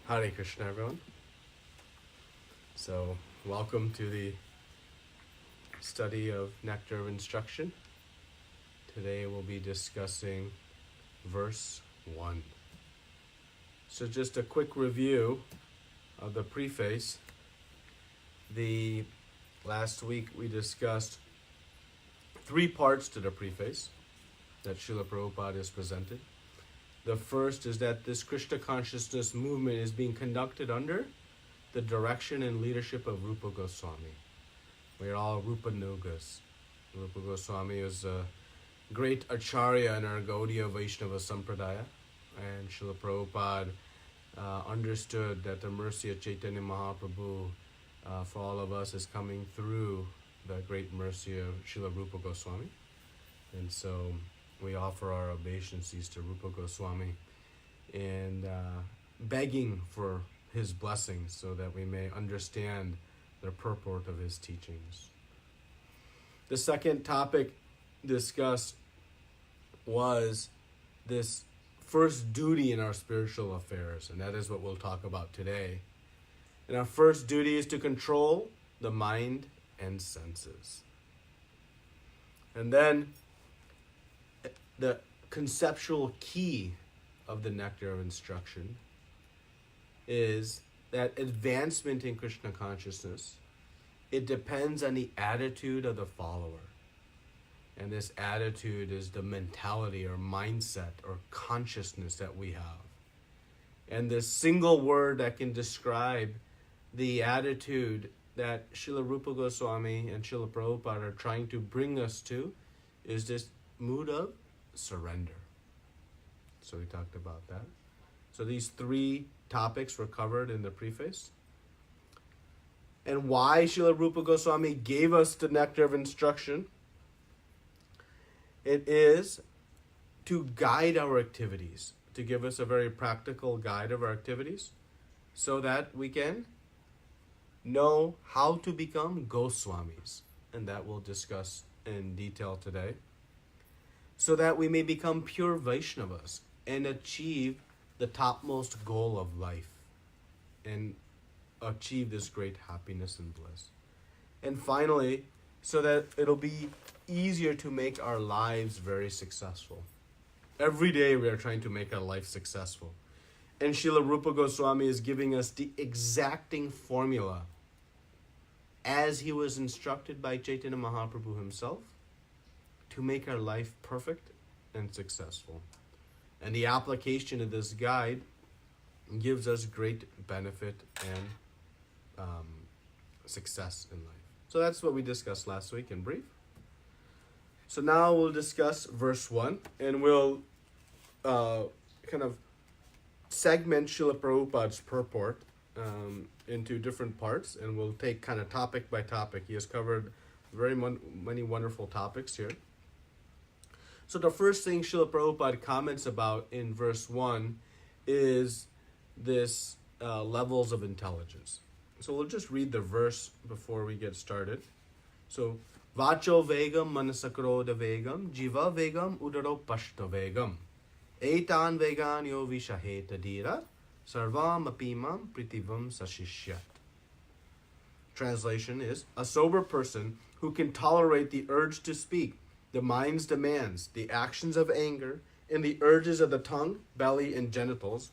Hare Krishna, everyone. So, welcome to the study of Nectar of Instruction. Today we'll be discussing verse 1. So just a quick review of the preface. Last week we discussed 3 parts to the preface that Srila Prabhupada has presented. The first is that this Krishna consciousness movement is being conducted under the direction and leadership of Rupa Goswami. We are all Rupa Nugas. Rupa Goswami is a great acharya in our Gaudiya Vaishnava Sampradaya, and Srila Prabhupada understood that the mercy of Chaitanya Mahaprabhu for all of us is coming through the great mercy of Srila Rupa Goswami. And so we offer our obeisances to Rupa Goswami and begging for his blessings so that we may understand the purport of his teachings. The second topic discussed was this first duty in our spiritual affairs, and that is what we'll talk about today. And our first duty is to control the mind and senses. And then the conceptual key of the Nectar of Instruction is that advancement in Krishna consciousness, it depends on the attitude of the follower. And this attitude is the mentality or mindset or consciousness that we have. And this single word that can describe the attitude that Srila Rupa Goswami and Srila Prabhupada are trying to bring us to is this mood of surrender. So we talked about that. So these 3 topics were covered in the preface. And why Srila Rupa Goswami gave us the Nectar of Instruction? It is to guide our activities, to give us a very practical guide of our activities so that we can know how to become Goswamis. And that we'll discuss in detail today. So that we may become pure Vaishnavas and achieve the topmost goal of life and achieve this great happiness and bliss. And finally, so that it'll be easier to make our lives very successful. Every day we are trying to make our life successful. And Srila Rupa Goswami is giving us the exacting formula as he was instructed by Chaitanya Mahaprabhu himself to make our life perfect and successful. And the application of this guide gives us great benefit and success in life. So that's what we discussed last week in brief. So now we'll discuss verse 1, and we'll kind of segment Srila Prabhupada's purport into different parts, and we'll take kind of topic by topic. He has covered many wonderful topics here. So the first thing Srila Prabhupada comments about in verse 1 is this levels of intelligence. So we'll just read the verse before we get started. So, Vacho vegam manasakroda vegam, jiva vegam udaro pashta vegam. Etan veganyo vishaheta dira, sarvam apimam pritivam sashishyat. Translation is, a sober person who can tolerate the urge to speak, the mind's demands, the actions of anger, and the urges of the tongue, belly, and genitals,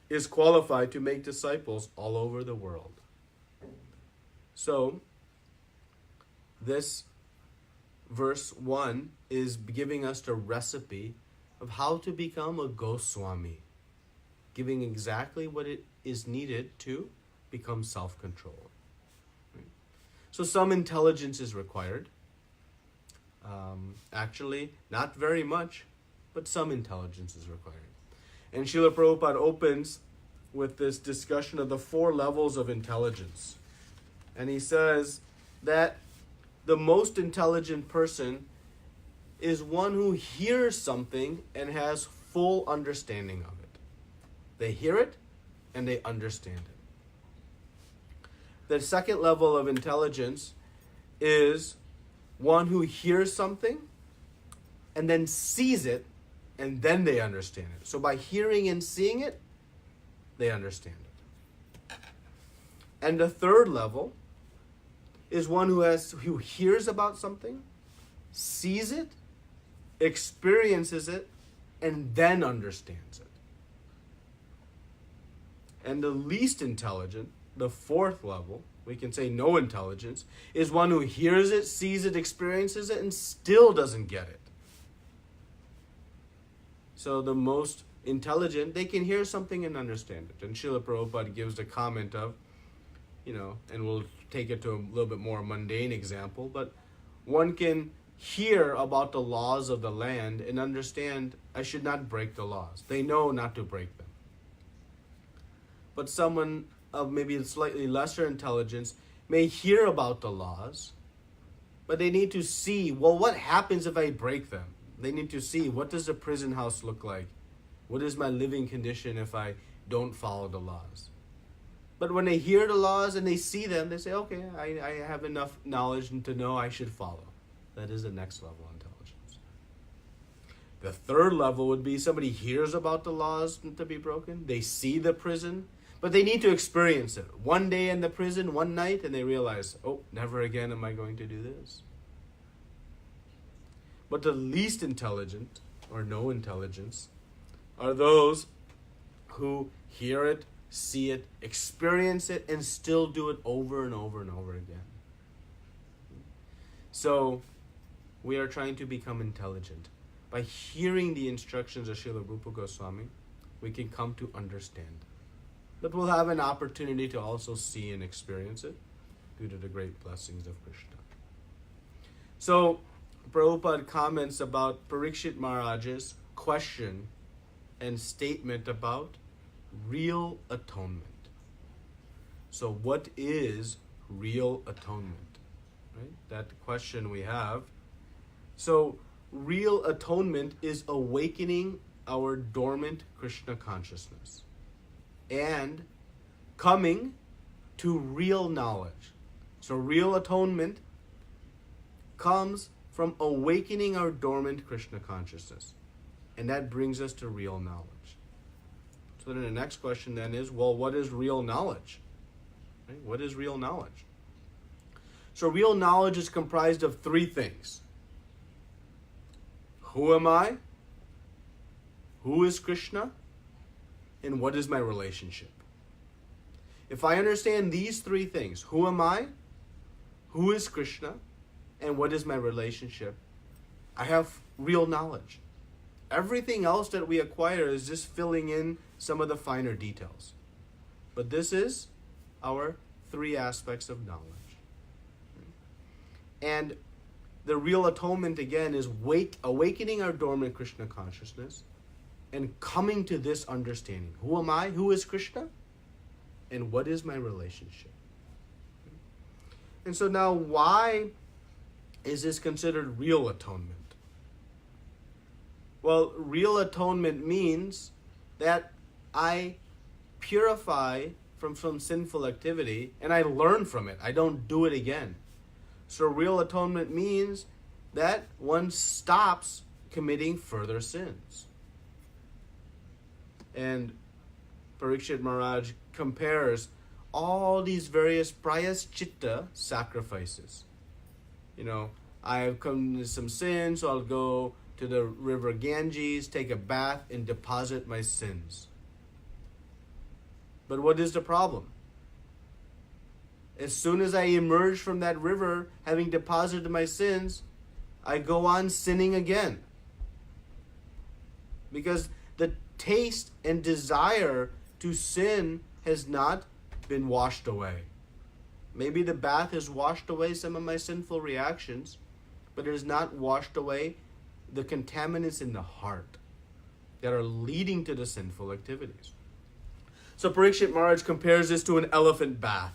is qualified to make disciples all over the world. So, this verse 1 is giving us the recipe of how to become a Goswami, giving exactly what it is needed to become self-controlled. Right? So some intelligence is required. Actually, not very much, but some intelligence is required. And Srila Prabhupada opens with this discussion of the 4 levels of intelligence. And he says that the most intelligent person is one who hears something and has full understanding of it. They hear it and they understand it. The second level of intelligence is one who hears something and then sees it and then they understand it. So by hearing and seeing it, they understand it. And the third level is one who hears about something, sees it, experiences it, and then understands it. And the least intelligent, the fourth level, we can say no intelligence, is one who hears it, sees it, experiences it, and still doesn't get it. So the most intelligent, they can hear something and understand it. And Srila Prabhupada gives the comment of, and we'll take it to a little bit more mundane example, but one can hear about the laws of the land and understand I should not break the laws. They know not to break them. But someone of maybe slightly lesser intelligence may hear about the laws, but they need to see, well, what happens if I break them? They need to see, what does a prison house look like? What is my living condition if I don't follow the laws? But when they hear the laws and they see them, they say, okay, I have enough knowledge to know I should follow. That is the next level of intelligence. The third level would be somebody hears about the laws to be broken. They see the prison, but they need to experience it. One day in the prison, one night, and they realize, oh, never again am I going to do this. But the least intelligent, or no intelligence, are those who hear it, see it, experience it, and still do it over and over and over again. So, we are trying to become intelligent. By hearing the instructions of Srila Rupa Goswami, we can come to understand. But we'll have an opportunity to also see and experience it due to the great blessings of Krishna. So, Prabhupada comments about Parikshit Maharaj's question and statement about real atonement. So what is real atonement? Right? That question we have. So real atonement is awakening our dormant Krishna consciousness and coming to real knowledge. So real atonement comes from awakening our dormant Krishna consciousness. And that brings us to real knowledge. So then the next question then is, well, what is real knowledge? Right? What is real knowledge? So real knowledge is comprised of three things. Who am I? Who is Krishna? And what is my relationship? If I understand these three things, who am I? Who is Krishna? And what is my relationship? I have real knowledge. Everything else that we acquire is just filling in some of the finer details. But this is our three aspects of knowledge. And the real atonement, again, is awakening our dormant Krishna consciousness and coming to this understanding. Who am I? Who is Krishna? And what is my relationship? And so now, why is this considered real atonement? Well, real atonement means that I purify from some sinful activity and I learn from it. I don't do it again. So real atonement means that one stops committing further sins. And Parikshit Maharaj compares all these various prayaschitta sacrifices. I have committed some sins, so I'll go to the river Ganges, take a bath, and deposit my sins. But what is the problem? As soon as I emerge from that river, having deposited my sins, I go on sinning again. Because the taste and desire to sin has not been washed away. Maybe the bath has washed away some of my sinful reactions, but it has not washed away the contaminants in the heart that are leading to the sinful activities. So Parikshit Maharaj compares this to an elephant bath.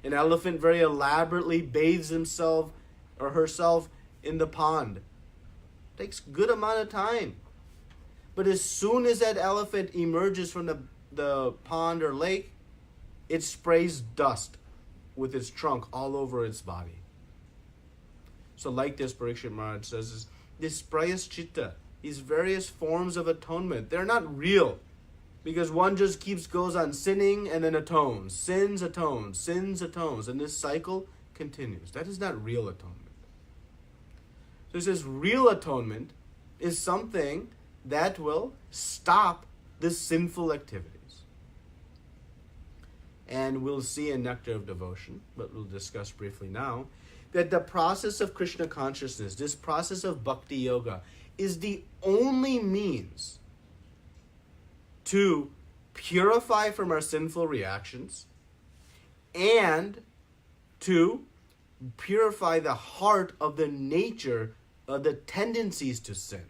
An elephant very elaborately bathes himself or herself in the pond. Takes a good amount of time. But as soon as that elephant emerges from the pond or lake, it sprays dust with its trunk all over its body. So like this, Parikshit Maharaj says, this prayaschitta, these various forms of atonement, they're not real Because one just goes on sinning and then atones. Sins, atones. Sins, atones. And this cycle continues. That is not real atonement. So it says real atonement is something that will stop the sinful activities. And we'll see in Nectar of Devotion, but we'll discuss briefly now, that the process of Krishna consciousness, this process of bhakti yoga, is the only means to purify from our sinful reactions and to purify the heart of the nature of the tendencies to sin.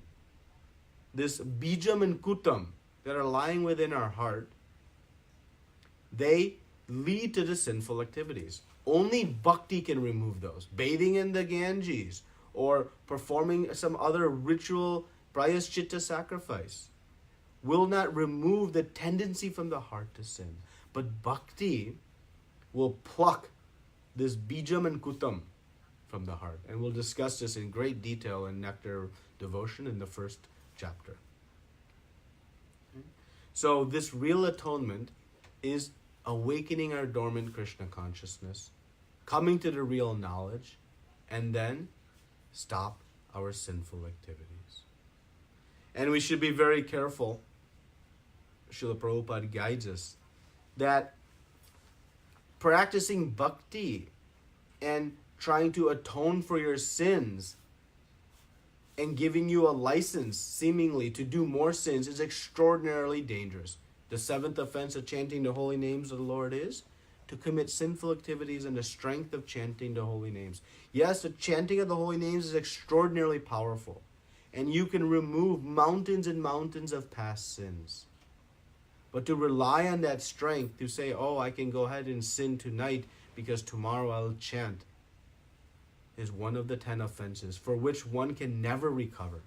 This bijam and kutam that are lying within our heart, they lead to the sinful activities. Only bhakti can remove those. Bathing in the Ganges or performing some other ritual prayaschitta sacrifice will not remove the tendency from the heart to sin. But bhakti will pluck this bijam and kutam from the heart. And we'll discuss this in great detail in Nectar Devotion in the first chapter. So this real atonement is awakening our dormant Krishna consciousness, coming to the real knowledge, and then stop our sinful activities. And we should be very careful, Srila Prabhupada guides us, that practicing bhakti and trying to atone for your sins and giving you a license, seemingly, to do more sins is extraordinarily dangerous. The seventh offense of chanting the holy names of the Lord is to commit sinful activities in the strength of chanting the holy names. Yes, the chanting of the holy names is extraordinarily powerful, and you can remove mountains and mountains of past sins. But to rely on that strength to say, oh, I can go ahead and sin tonight because tomorrow I'll chant, is one of the 10 offenses for which one can never recover.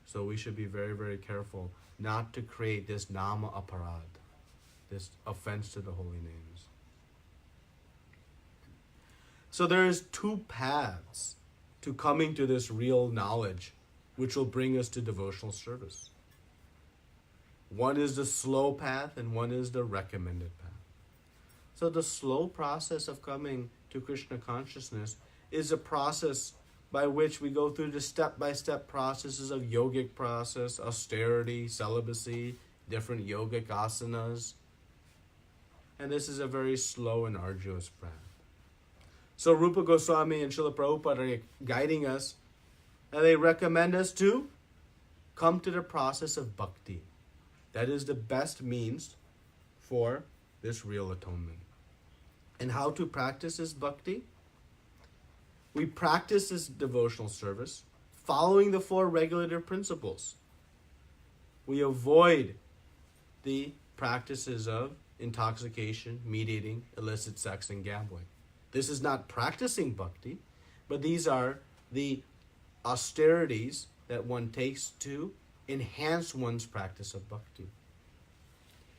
So we should be very, very careful not to create this nama aparad, this offense to the holy names. So there is two paths to coming to this real knowledge, which will bring us to devotional service. One is the slow path and one is the recommended path. So the slow process of coming to Krishna consciousness is a process by which we go through the step-by-step processes of yogic process, austerity, celibacy, different yogic asanas. And this is a very slow and arduous path. So Rupa Goswami and Srila Prabhupada are guiding us, and they recommend us to come to the process of bhakti. That is the best means for this real atonement. And how to practice this bhakti? We practice this devotional service following the 4 regulative principles. We avoid the practices of intoxication, meat eating, illicit sex, and gambling. This is not practicing bhakti, but these are the austerities that one takes to enhance one's practice of bhakti.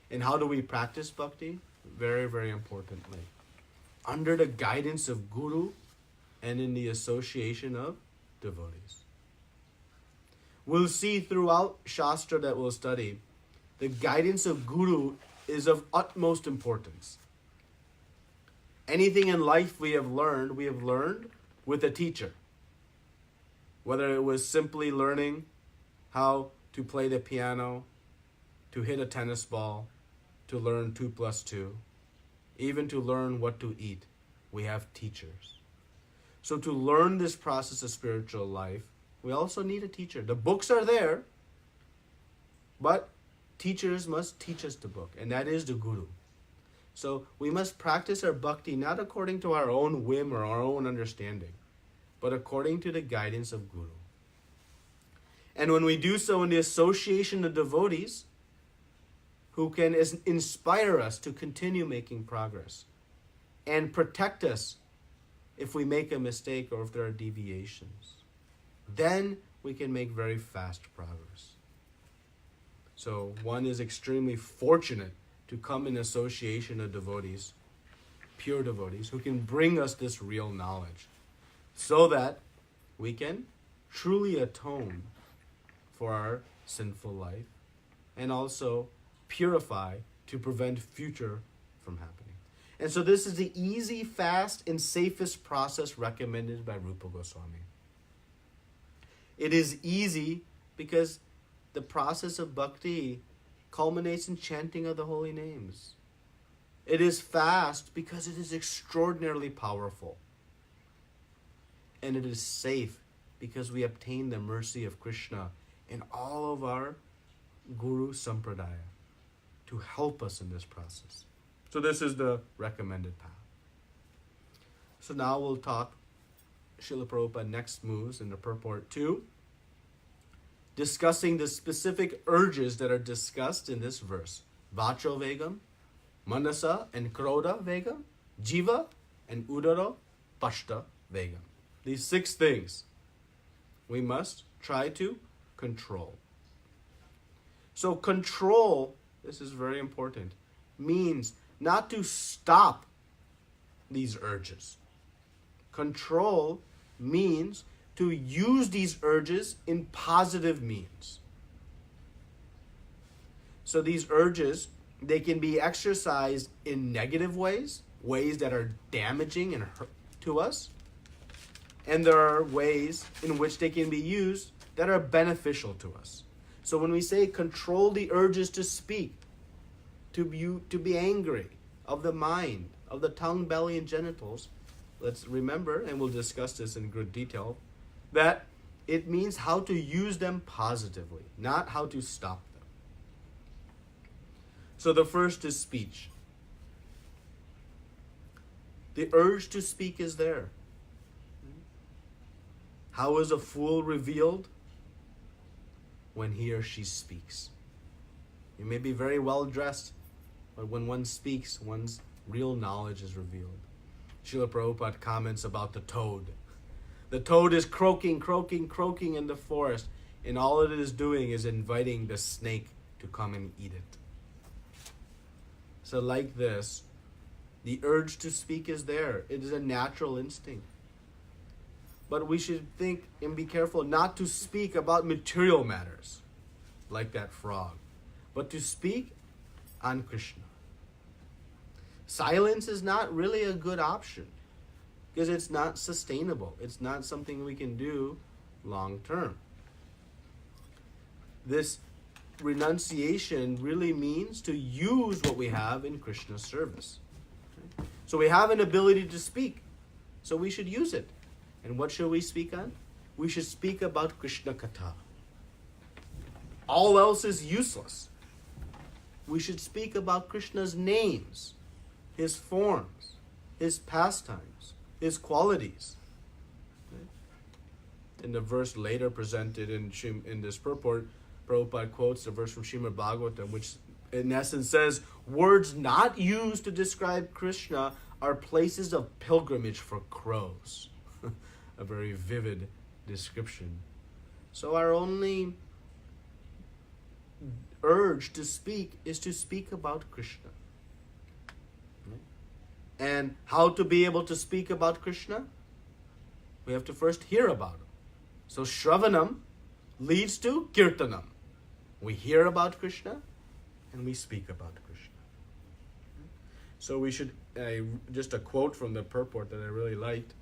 And how do we practice bhakti? Very, very importantly, under the guidance of Guru and in the association of devotees. We'll see throughout Shastra that we'll study, the guidance of Guru is of utmost importance. Anything in life we have learned with a teacher. Whether it was simply learning how to play the piano, to hit a tennis ball, to learn 2 + 2, even to learn what to eat, we have teachers. So to learn this process of spiritual life, we also need a teacher. The books are there, but teachers must teach us the book, and that is the Guru. So we must practice our bhakti not according to our own whim or our own understanding, but according to the guidance of Guru. And when we do so in the association of devotees who can inspire us to continue making progress and protect us if we make a mistake or if there are deviations, then we can make very fast progress. So one is extremely fortunate to come in association of devotees, pure devotees, who can bring us this real knowledge so that we can truly atone for our sinful life and also purify, to prevent future from happening. And so this is the easy, fast, and safest process recommended by Rupa Goswami. It is easy because the process of bhakti culminates in chanting of the holy names. It is fast because it is extraordinarily powerful. And it is safe because we obtain the mercy of Krishna in all of our Guru Sampradaya to help us in this process. So this is the recommended path. So now we'll talk, Srila Prabhupada next moves in the purport 2, discussing the specific urges that are discussed in this verse. Vacho Vegam, Manasa and Krodha Vegam, Jiva and Udaro Pashta Vegam. These 6 things we must try to control. So control, this is very important, means not to stop these urges. Control means to use these urges in positive means. So these urges, they can be exercised in negative ways, ways that are damaging and hurt to us. And there are ways in which they can be used that are beneficial to us. So when we say control the urges to speak, to be angry, of the mind, of the tongue, belly, and genitals, let's remember, and we'll discuss this in good detail, that it means how to use them positively, not how to stop them. So the first is speech. The urge to speak is there. How is a fool revealed? When he or she speaks. You may be very well dressed, but when one speaks, one's real knowledge is revealed. Srila Prabhupada comments about the toad. The toad is croaking, croaking, croaking in the forest, and all it is doing is inviting the snake to come and eat it. So like this, the urge to speak is there. It is a natural instinct. But we should think and be careful not to speak about material matters, like that frog, but to speak on Krishna. Silence is not really a good option because it's not sustainable. It's not something we can do long term. This renunciation really means to use what we have in Krishna's service. So we have an ability to speak, so we should use it. And what should we speak on? We should speak about Krishna Katha. All else is useless. We should speak about Krishna's names, his forms, his pastimes, his qualities. In the verse later presented in this purport, Prabhupada quotes the verse from Srimad Bhagavatam, which in essence says, words not used to describe Krishna are places of pilgrimage for crows. A very vivid description. So our only urge to speak is to speak about Krishna. And how to be able to speak about Krishna? We have to first hear about him. So Shravanam leads to Kirtanam. We hear about Krishna and we speak about Krishna. So we should, just a quote from the purport that I really liked.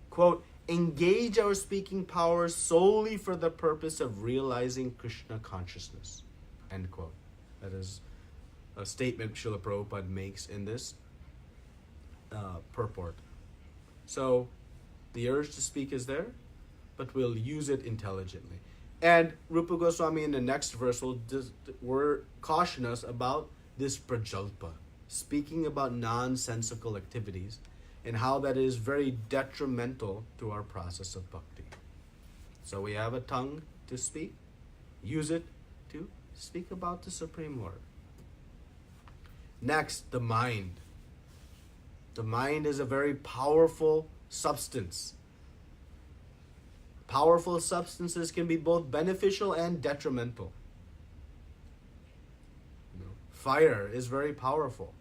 Quote, engage our speaking powers solely for the purpose of realizing Krishna consciousness. End quote. That is a statement Srila Prabhupada makes in this purport. So the urge to speak is there, but we'll use it intelligently. And Rupa Goswami in the next verse will caution us about this prajalpa, speaking about nonsensical activities, and how that is very detrimental to our process of bhakti. So we have a tongue to speak, use it to speak about the Supreme Lord. Next, the mind. The mind is a very powerful substance. Powerful substances can be both beneficial and detrimental. Fire is very powerful.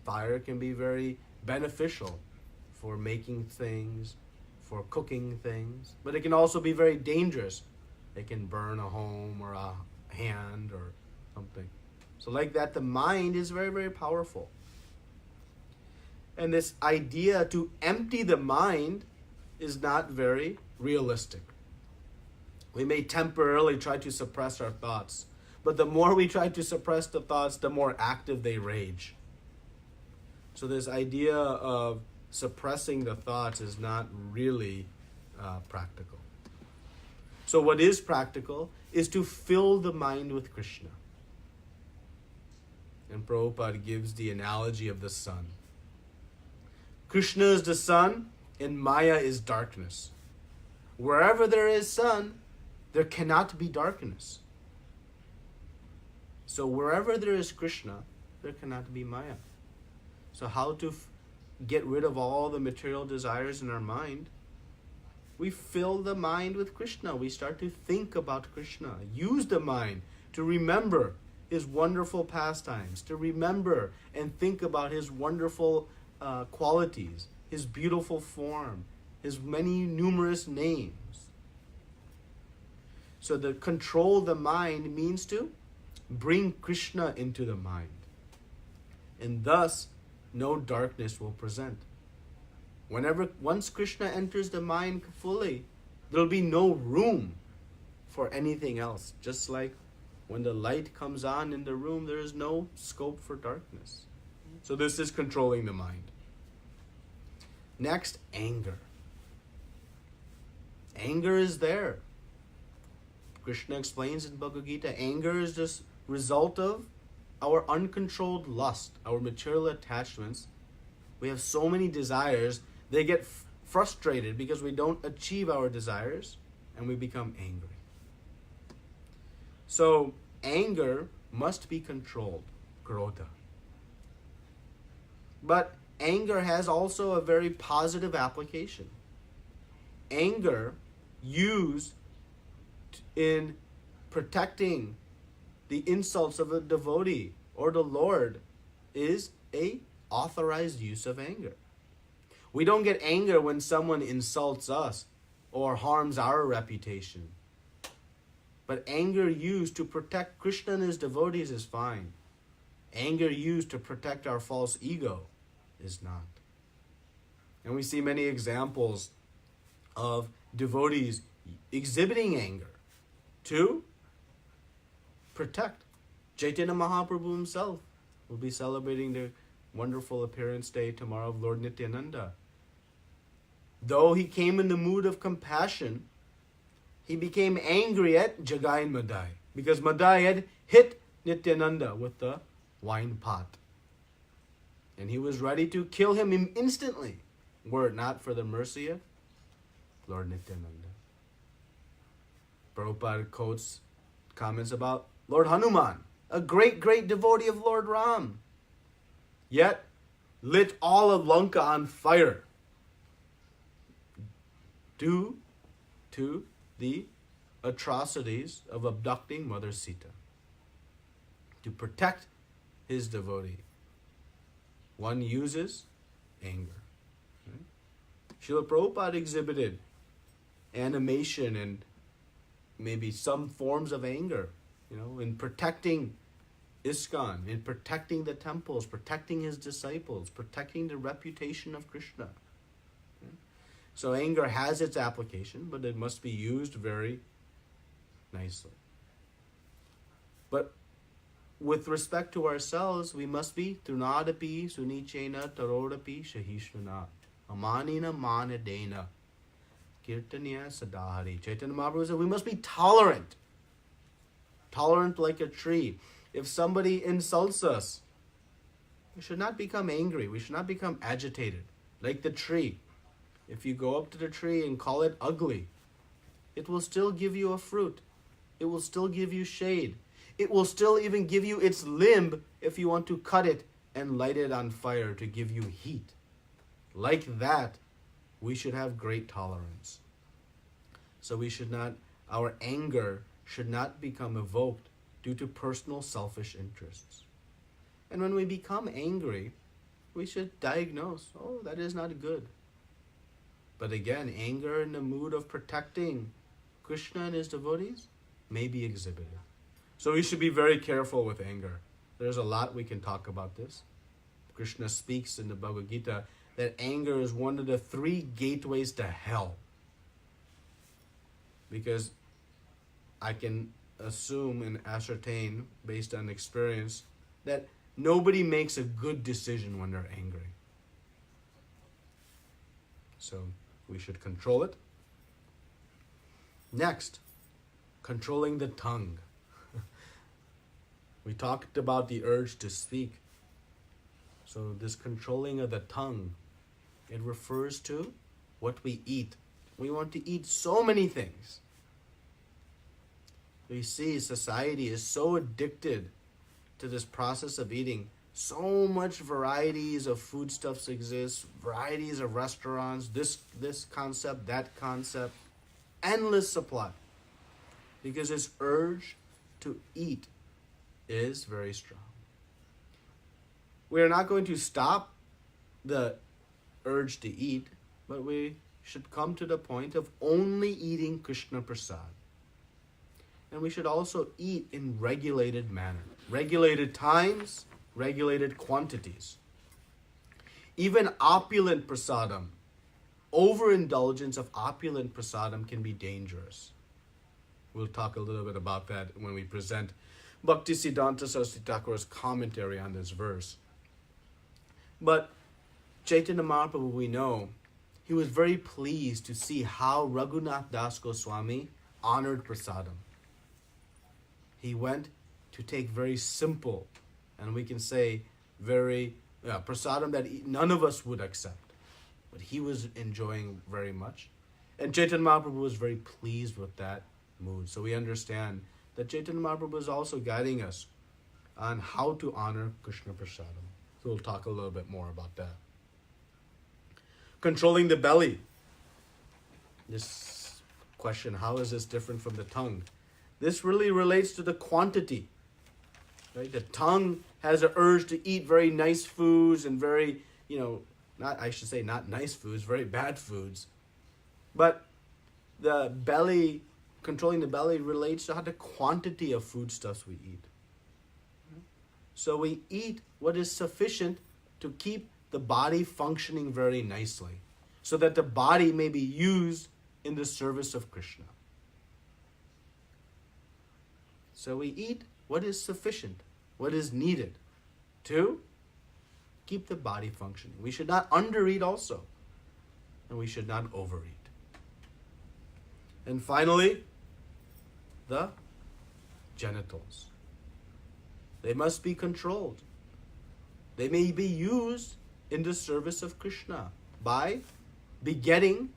Fire can be very beneficial for making things, for cooking things, but it can also be very dangerous. It can burn a home or a hand or something. So like that, the mind is very, very powerful. And this idea to empty the mind is not very realistic. We may temporarily try to suppress our thoughts, but the more we try to suppress the thoughts, the more active they rage. So this idea of suppressing the thoughts is not really practical. So what is practical is to fill the mind with Krishna. And Prabhupada gives the analogy of the sun. Krishna is the sun and Maya is darkness. Wherever there is sun, there cannot be darkness. So wherever there is Krishna, there cannot be Maya. So how to get rid of all the material desires in our mind? We fill the mind with Krishna. We start to think about Krishna. Use the mind to remember His wonderful pastimes, to remember and think about His wonderful qualities, His beautiful form, His many numerous names. So to control the mind means to bring Krishna into the mind. And thus, no darkness will present. Once Krishna enters the mind fully, there'll be no room for anything else. Just like when the light comes on in the room, there is no scope for darkness. So this is controlling the mind. Next, anger. Anger is there. Krishna explains in Bhagavad Gita, anger is just result of our uncontrolled lust, our material attachments. We have so many desires, they get frustrated because we don't achieve our desires, and we become angry. So anger must be controlled, krodha. But anger has also a very positive application. Anger used in protecting the insults of a devotee or the Lord is a authorized use of anger. We don't get anger when someone insults us or harms our reputation. But anger used to protect Krishna and his devotees is fine. Anger used to protect our false ego is not. And we see many examples of devotees exhibiting anger to protect. Chaitanya Mahaprabhu himself will be celebrating the wonderful appearance day tomorrow of Lord Nityananda. Though he came in the mood of compassion, he became angry at Jagai and Madai because Madai had hit Nityananda with the wine pot. And he was ready to kill him instantly, were it not for the mercy of Lord Nityananda. Prabhupada quotes comments about Lord Hanuman, a great, great devotee of Lord Ram, yet lit all of Lanka on fire due to the atrocities of abducting Mother Sita. To protect his devotee, one uses anger. Right? Srila Prabhupada exhibited animation and maybe some forms of anger, in protecting ISKCON, in protecting the temples, protecting his disciples, protecting the reputation of Krishna. Okay? So anger has its application, but it must be used very nicely. But with respect to ourselves, we must be tunadapi sunichena tarodapi shahishvana amanina manadena kirtaniya sadahari. Chaitanya Mahaprabhu said we must be tolerant. Tolerant like a tree. If somebody insults us, we should not become angry. We should not become agitated like the tree. If you go up to the tree and call it ugly, it will still give you a fruit. It will still give you shade. It will still even give you its limb if you want to cut it and light it on fire to give you heat. Like that, we should have great tolerance. So our anger should not become evoked due to personal selfish interests. And when we become angry, we should diagnose, that is not good. But again, anger in the mood of protecting Krishna and his devotees may be exhibited. So we should be very careful with anger. There's a lot we can talk about this. Krishna speaks in the Bhagavad Gita that anger is one of the 3 gateways to hell. Because I can assume and ascertain, based on experience, that nobody makes a good decision when they're angry. So we should control it. Next, controlling the tongue. We talked about the urge to speak. So this controlling of the tongue, it refers to what we eat. We want to eat so many things. We see society is so addicted to this process of eating. So much varieties of foodstuffs exist, varieties of restaurants, this concept, that concept, endless supply. Because this urge to eat is very strong. We are not going to stop the urge to eat, but we should come to the point of only eating Krishna Prasad. And we should also eat in regulated manner, regulated times, regulated quantities. Even opulent prasadam, overindulgence of opulent prasadam can be dangerous. We'll talk a little bit about that when we present Bhaktisiddhanta Saraswati Thakur's commentary on this verse. But Chaitanya Mahaprabhu, we know, he was very pleased to see how Raghunath Das Goswami honored prasadam. He went to take very simple, and we can say very prasadam that none of us would accept, but he was enjoying very much. And Chaitanya Mahaprabhu was very pleased with that mood. So we understand that Chaitanya Mahaprabhu is also guiding us on how to honor Krishna Prasadam. So we'll talk a little bit more about that. Controlling the belly. This question, how is this different from the tongue? This really relates to the quantity. Right? The tongue has an urge to eat very nice foods and very, not nice foods, very bad foods. But the belly, controlling the belly relates to how the quantity of foodstuffs we eat. So we eat what is sufficient to keep the body functioning very nicely, so that the body may be used in the service of Krishna. So we eat what is sufficient, what is needed to keep the body functioning. We should not undereat also, and we should not overeat. And finally, the genitals. They must be controlled. They may be used in the service of Krishna by begetting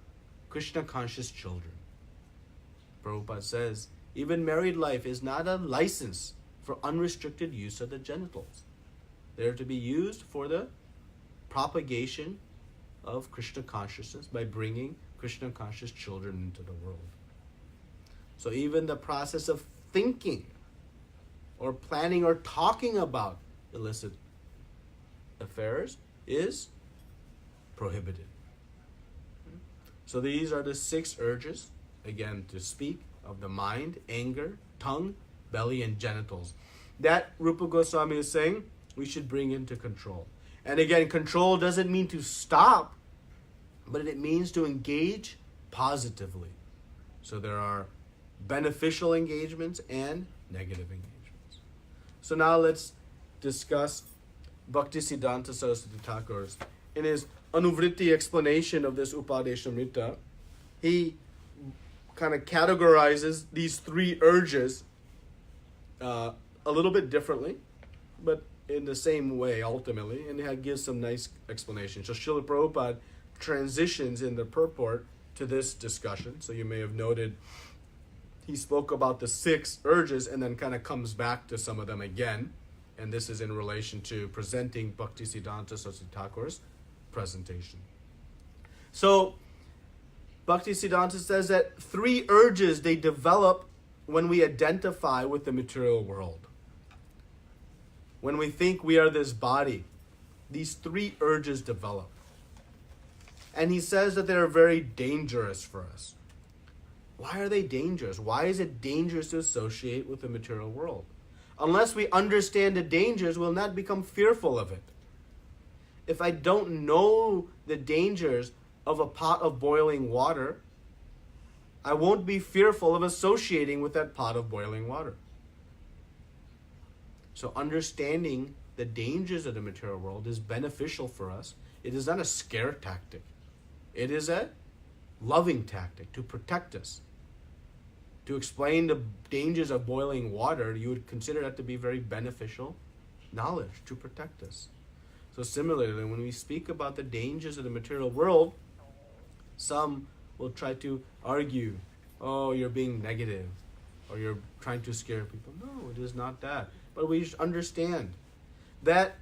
Krishna-conscious children. Prabhupada says, even married life is not a license for unrestricted use of the genitals. They are to be used for the propagation of Krishna consciousness by bringing Krishna-conscious children into the world. So even the process of thinking or planning or talking about illicit affairs is prohibited. So these are the 6 urges, again, to speak of the mind, anger, tongue, belly, and genitals. That Rupa Goswami is saying we should bring into control. And again, control doesn't mean to stop, but it means to engage positively. So there are beneficial engagements and negative engagements. So now let's discuss Bhaktisiddhanta Saraswati Thakur's. In his Anuvritti explanation of this Upadeshamrita, he kind of categorizes these 3 urges a little bit differently, but in the same way ultimately, and he gives some nice explanations. So Srila Prabhupada transitions in the purport to this discussion. So you may have noted he spoke about the 6 urges and then kind of comes back to some of them again. And this is in relation to presenting Bhaktisiddhanta Saraswati Thakur's presentation. So Bhaktisiddhanta says that 3 urges, they develop when we identify with the material world. When we think we are this body, these 3 urges develop. And he says that they're very dangerous for us. Why are they dangerous? Why is it dangerous to associate with the material world? Unless we understand the dangers, we'll not become fearful of it. If I don't know the dangers of a pot of boiling water, I won't be fearful of associating with that pot of boiling water. So understanding the dangers of the material world is beneficial for us. It is not a scare tactic. It is a loving tactic to protect us. To explain the dangers of boiling water, you would consider that to be very beneficial knowledge to protect us. So similarly, when we speak about the dangers of the material world, some will try to argue, oh, you're being negative, or you're trying to scare people. No, it is not that. But we should understand that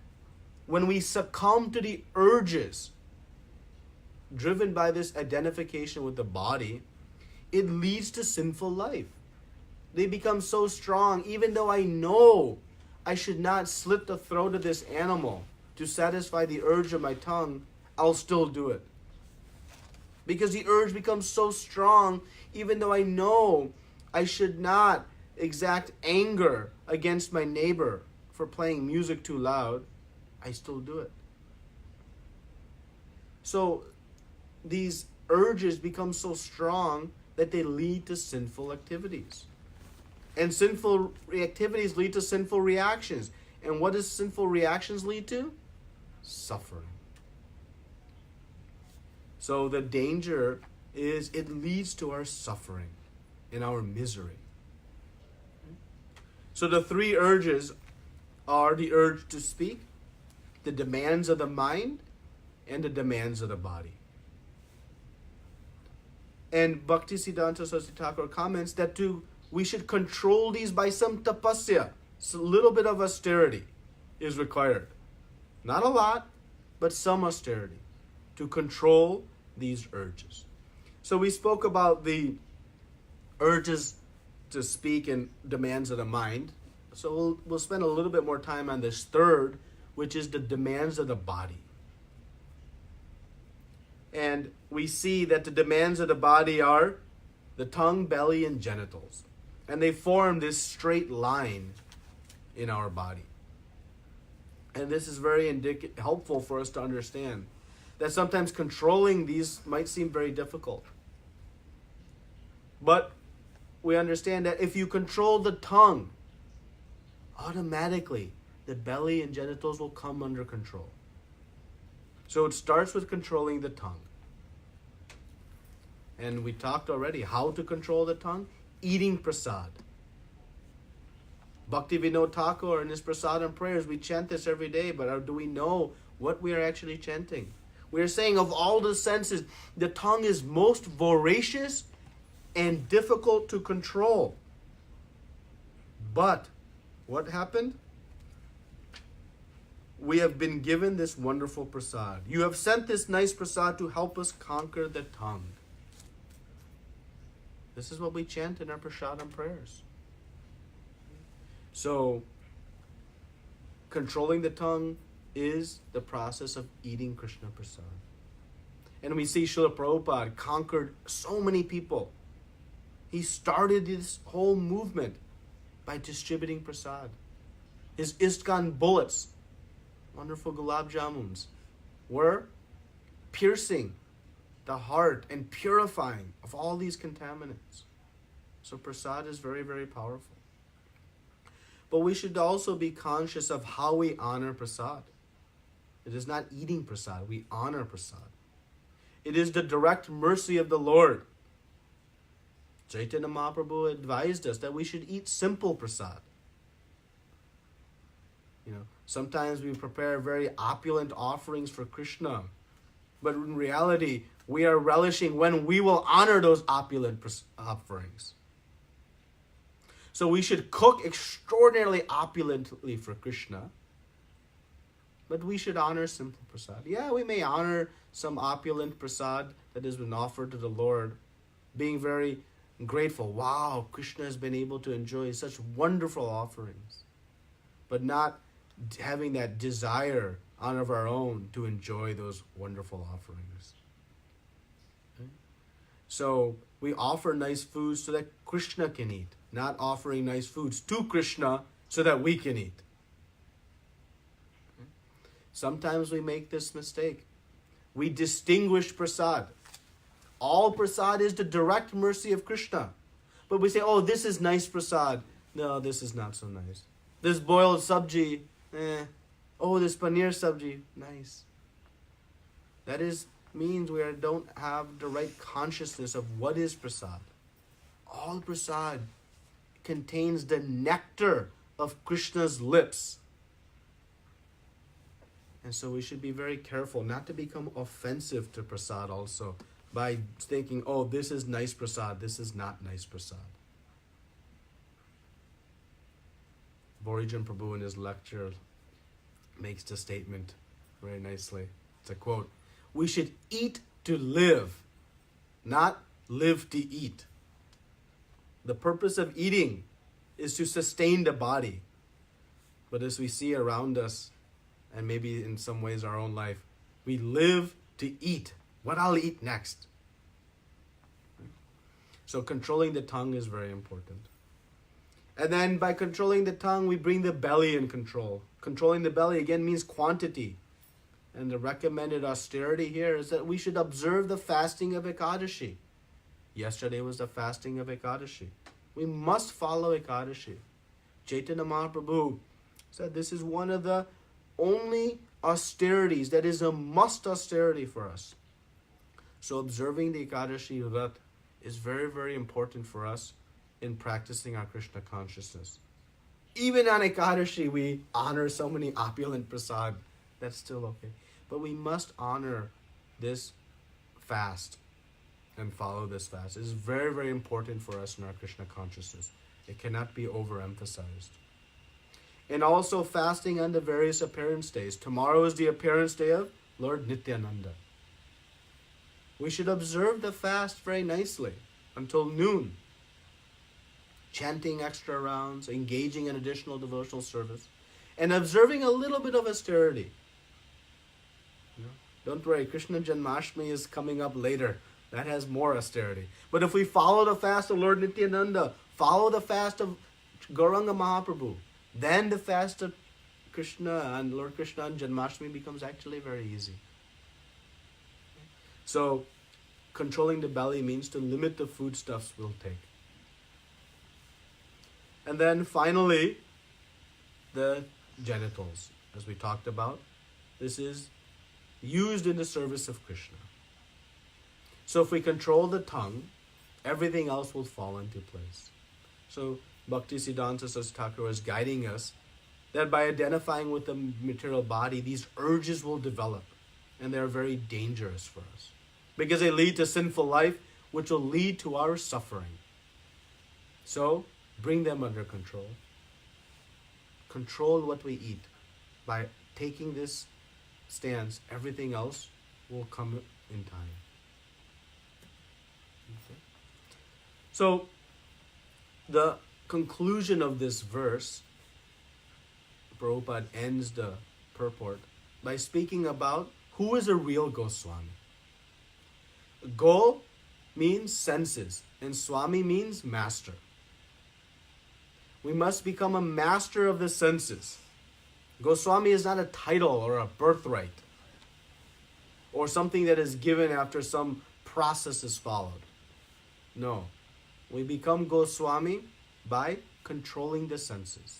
when we succumb to the urges driven by this identification with the body, it leads to sinful life. They become so strong, even though I know I should not slit the throat of this animal to satisfy the urge of my tongue, I'll still do it. Because the urge becomes so strong, even though I know I should not exact anger against my neighbor for playing music too loud, I still do it. So these urges become so strong that they lead to sinful activities. And sinful activities lead to sinful reactions. And what does sinful reactions lead to? Suffering. So the danger is it leads to our suffering and our misery. So the three urges are the urge to speak, the demands of the mind, and the demands of the body. And Bhakti Siddhanta Saraswati Thakur comments that we should control these by some tapasya. So a little bit of austerity is required. Not a lot, but some austerity to control these urges. So we spoke about the urges to speak and demands of the mind. So we'll spend a little bit more time on this third, which is the demands of the body. And we see that the demands of the body are the tongue, belly, and genitals. And they form this straight line in our body. And this is very helpful for us to understand that sometimes controlling these might seem very difficult. But we understand that if you control the tongue, automatically the belly and genitals will come under control. So it starts with controlling the tongue. And we talked already how to control the tongue. Eating prasad. Bhakti Vinod Thakur in his prasadam prayers, we chant this every day, but do we know what we are actually chanting? We are saying of all the senses, the tongue is most voracious and difficult to control. But what happened? We have been given this wonderful prasad. You have sent this nice prasad to help us conquer the tongue. This is what we chant in our prasadam prayers. So, controlling the tongue is the process of eating Krishna prasad. And we see Srila Prabhupada conquered so many people. He started this whole movement by distributing prasad. His ISKCON bullets, wonderful gulab jamuns, were piercing the heart and purifying of all these contaminants. So prasad is very, very powerful. But we should also be conscious of how we honor prasad. It is not eating prasad, we honor prasad. It is the direct mercy of the Lord. Chaitanya Mahaprabhu advised us that we should eat simple prasad. Sometimes we prepare very opulent offerings for Krishna, but in reality, we are relishing when we will honor those opulent offerings. So we should cook extraordinarily opulently for Krishna, but we should honor simple prasad. Yeah, we may honor some opulent prasad that has been offered to the Lord, being very grateful. Wow, Krishna has been able to enjoy such wonderful offerings, but not having that desire on of our own to enjoy those wonderful offerings. Okay? So we offer nice foods so that Krishna can eat, not offering nice foods to Krishna so that we can eat. Sometimes we make this mistake. We distinguish prasad. All prasad is the direct mercy of Krishna. But we say, oh, this is nice prasad. No, this is not so nice. This boiled sabji, Oh, this paneer sabji, nice. That means we don't have the right consciousness of what is prasad. All prasad contains the nectar of Krishna's lips. And so we should be very careful not to become offensive to prasad also by thinking, oh, this is nice prasad, this is not nice prasad. Borijan Prabhu in his lecture makes the statement very nicely. It's a quote. We should eat to live, not live to eat. The purpose of eating is to sustain the body. But as we see around us, and maybe in some ways our own life, we live to eat. What I'll eat next. So controlling the tongue is very important. And then by controlling the tongue, we bring the belly in control. Controlling the belly again means quantity. And the recommended austerity here is that we should observe the fasting of Ekadashi. Yesterday was the fasting of Ekadashi. We must follow Ekadashi. Chaitanya Mahaprabhu said this is one of the only austerities that is a must austerity for us. So observing the Ekadashi Vrat is very, very important for us in practicing our Krishna consciousness. Even on Ekadashi, we honor so many opulent prasad. That's still okay. But we must honor this fast and follow this fast. It is very, very important for us in our Krishna consciousness. It cannot be overemphasized. And also fasting on the various appearance days. Tomorrow is the appearance day of Lord Nityananda. We should observe the fast very nicely until noon. Chanting extra rounds, engaging in additional devotional service, and observing a little bit of austerity. Don't worry, Krishna Janmashtami is coming up later. That has more austerity. But if we follow the fast of Lord Nityananda, follow the fast of Gauranga Mahaprabhu, then the fast of Krishna and Lord Krishna and Janmashtami becomes actually very easy. So, controlling the belly means to limit the foodstuffs we'll take. And then finally, the genitals, as we talked about. This is used in the service of Krishna. So if we control the tongue, everything else will fall into place. So Bhakti Siddhanta Saraswati Thakur was guiding us that by identifying with the material body, these urges will develop. And they're very dangerous for us. Because they lead to sinful life, which will lead to our suffering. So, bring them under control. Control what we eat. By taking this stance, everything else will come in time. Okay. So, the conclusion of this verse, Prabhupada ends the purport by speaking about who is a real Goswami. Go means senses, and Swami means master. We must become a master of the senses. Goswami is not a title or a birthright or something that is given after some process is followed. No. We become Goswami by controlling the senses.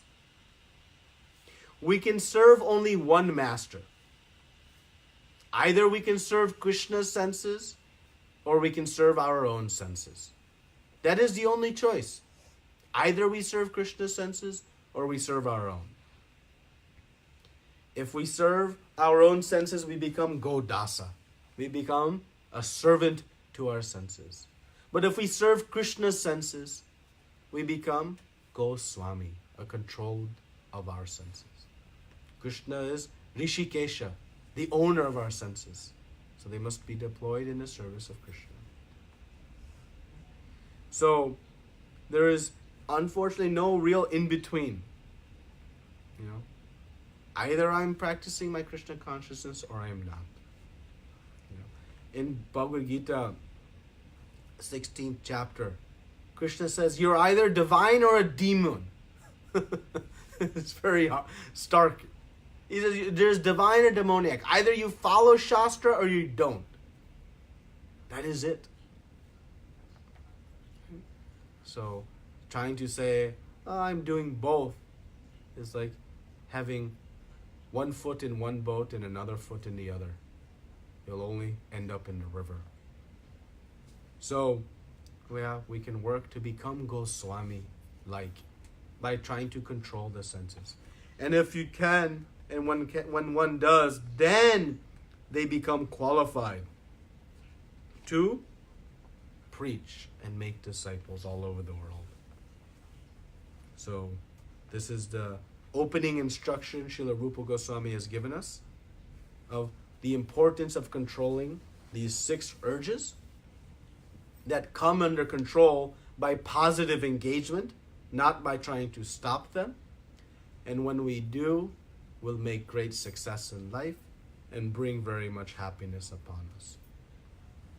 We can serve only one master. Either we can serve Krishna's senses or we can serve our own senses. That is the only choice. Either we serve Krishna's senses or we serve our own. If we serve our own senses, we become Godasa. We become a servant to our senses. But if we serve Krishna's senses, we become Goswami, a control of our senses. Krishna is Rishikesha, the owner of our senses. So they must be deployed in the service of Krishna. So there is unfortunately no real in-between. Either I'm practicing my Krishna consciousness or I am not. In Bhagavad Gita, 16th chapter, Krishna says, you're either divine or a demon. It's very stark. He says there's divine and demoniac. Either you follow Shastra or you don't. That is it. So trying to say, oh, I'm doing both is like having one foot in one boat and another foot in the other. You'll only end up in the river. So, yeah, we can work to become Goswami-like by trying to control the senses. And if you can, and when one does, then they become qualified to preach and make disciples all over the world. So, this is the opening instruction Srila Rupa Goswami has given us of the importance of controlling these 6 urges that come under control by positive engagement, not by trying to stop them. And when we do, we'll make great success in life and bring very much happiness upon us.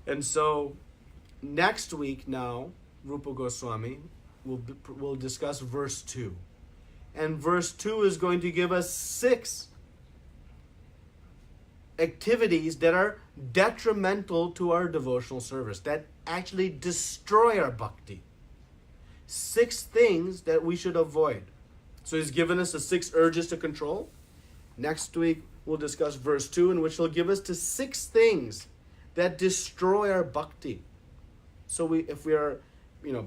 And so, next week now, Rupa Goswami will discuss verse 2. And verse 2 is going to give us 6 activities that are detrimental to our devotional service, that actually destroy our bhakti. 6 things that we should avoid. So he's given us the 6 urges to control. Next week we'll discuss verse 2, in which he'll give us the 6 things that destroy our bhakti. So if we are,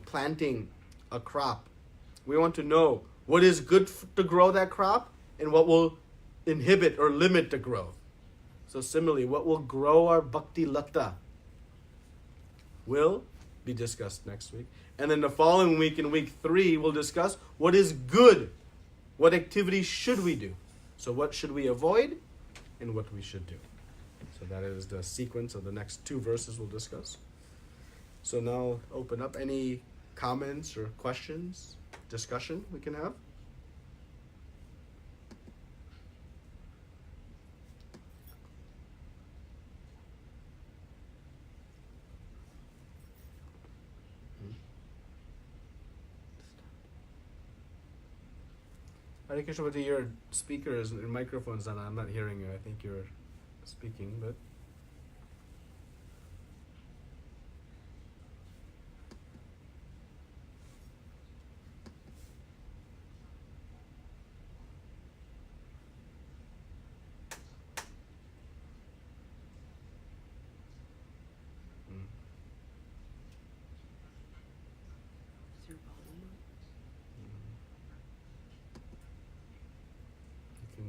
planting a crop, we want to know what is good to grow that crop and what will inhibit or limit the growth. So similarly, what will grow our bhakti lata will be discussed next week. And then the following week, in week 3, we'll discuss what is good. What activities should we do? So what should we avoid and what we should do. So that is the sequence of the next 2 verses we'll discuss. So now I'll open up any comments or questions, discussion we can have. Hare Krishna, but your speakers and microphones on. I'm not hearing you. I think you're speaking, but.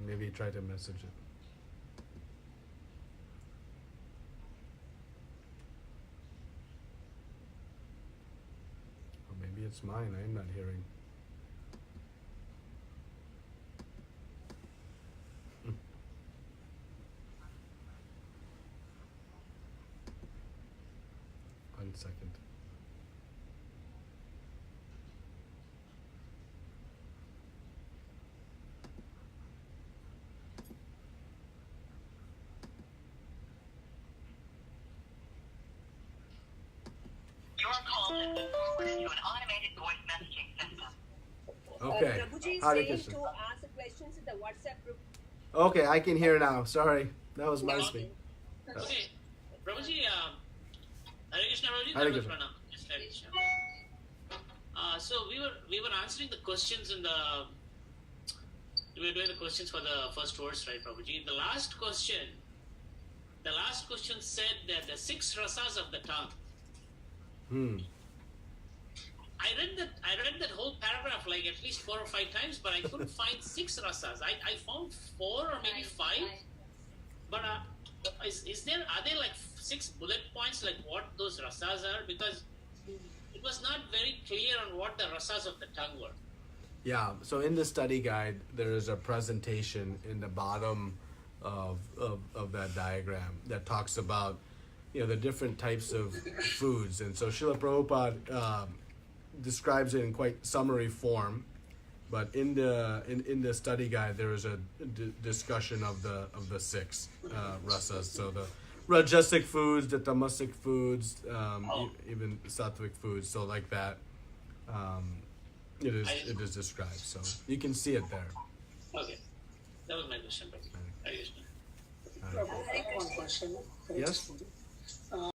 Maybe try to message it. Or maybe it's mine. I'm not hearing. One second. Call has been forwarded to an automated voice messaging system. Okay. Prabhuji is Hare saying Krishna. to answer questions in the WhatsApp group. Okay, I can hear now. Sorry. That was my speak. Okay. Prabhuji, Hare Krishna Prabhuji, Hare that was Krishna. Pranam. Yes, Hare Krishna. So we were answering the questions we were doing the questions for the first verse, right, Prabhuji? The last question said that the 6 rasas of the tongue. I read that whole paragraph like at least 4 or 5 times, but I couldn't find 6 rasas. I found 4 or maybe 5. But are there like 6 bullet points like what those rasas are? Because it was not very clear on what the rasas of the tongue were. Yeah, so in the study guide, there is a presentation in the bottom of that diagram that talks about the different types of foods. And so Srila Prabhupada describes it in quite summary form, but in the study guide there is a discussion of the 6 rasas. So the rajasic foods, the tamasic foods, even sattvic foods. So like that. It is described, so you can see it there. Okay, that was my question. Hare Krishna. Right. One question. Yes?